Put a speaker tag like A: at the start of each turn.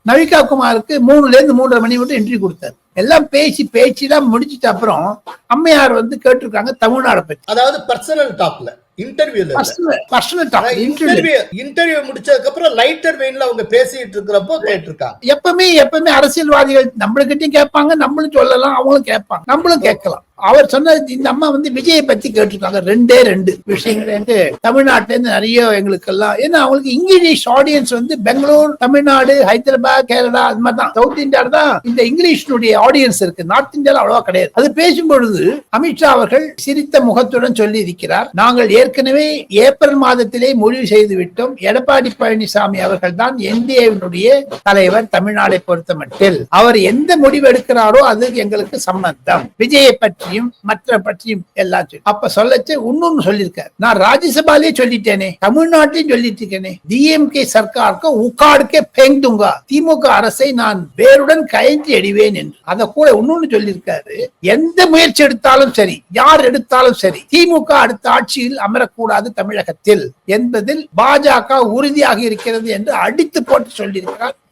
A: நவிகா குமாருக்கு 3ல இருந்து 3:30 மணி மட்டும் இன்டர்வியூ கொடுத்தாரு. எல்லாம் பேச்சுதான் முடிச்சிட்ட அப்புறம் அம்மையார் கேட்டிருக்காங்க தமிழ்நாடு பத்தி.
B: அதாவது பர்சனல் டாக்ல, இன்டர்வியூல இன்டர்வியூ முடிச்சதுக்கு அப்புறம் லைட்டர் வெயின்ல அவங்க பேசிட்டு இருக்கிறப்போ கேட்டிருக்காங்க.
A: எப்பவுமே அரசியல்வாதிகள் நம்மளுக்கிட்டையும் கேட்பாங்க, நம்மளும் சொல்லலாம், அவங்களும் கேட்பாங்க, நம்மளும் கேட்கலாம். அவர் சொன்னது இந்த அம்மா விஜயை பத்தி கேட்டிருக்காங்க. 2 விஷயங்கள் தமிழ்நாட்டுல இருந்து நிறைய எங்களுக்கு எல்லாம், ஏன்னா அவங்களுக்கு இங்கிலீஷ் ஆடியன்ஸ் பெங்களூர், தமிழ்நாடு, ஹைதராபாத், கேரளா, அது மாதிரி தான். சவுத் இந்தியால தான் இந்த இங்கிலீஷனுடைய ஆடியன்ஸ் இருக்கு. நார்த் இந்தியால அவ்வளவா கிடையாது. அது பேசும்பொழுது அமித்ஷா அவர்கள் சிரித்த முகத்துடன் சொல்லி இருக்கிறார், நாங்கள் ஏற்கனவே ஏப்ரல் மாதத்திலே முடிவு செய்து விட்டோம். எடப்பாடி பழனிசாமி அவர்கள் தான் என்டிஏவினுடைய தலைவர் தமிழ்நாடை பொறுத்த மட்டில். அவர் எந்த முடிவு எடுக்கிறாரோ அது எங்களுக்கு சம்பந்தம். விஜயை பற்றி மற்ற பற்றியும் எல்லாம் அப்ப சொல்லச்சு இன்னொன்னு சொல்லியிருக்காரு, நான் ராஜ்யசபாலே சொல்லிட்டேனே, தமிழ்நாட்டிலும் சொல்லிட்டு இருக்கேனே, டிஎம்கே சர்க்காருக்கு உக்காடுக்கே பேங்குங்க, திமுக அரசை நான் வேருடன் கயஞ்சி அடிவேன் என்று. அத கூட இன்னொன்னு சொல்லியிருக்காரு, எந்த முயற்சி எடுத்தாலும் சரி, யார் எடுத்தாலும் சரி, திமுக அடுத்த ஆட்சியில் அமரக்கூடாது தமிழகத்தில் என்பதில் பாஜக உறுதியாக இருக்கிறது என்று அடித்து போட்டு சொல்லியிருக்கிறார்.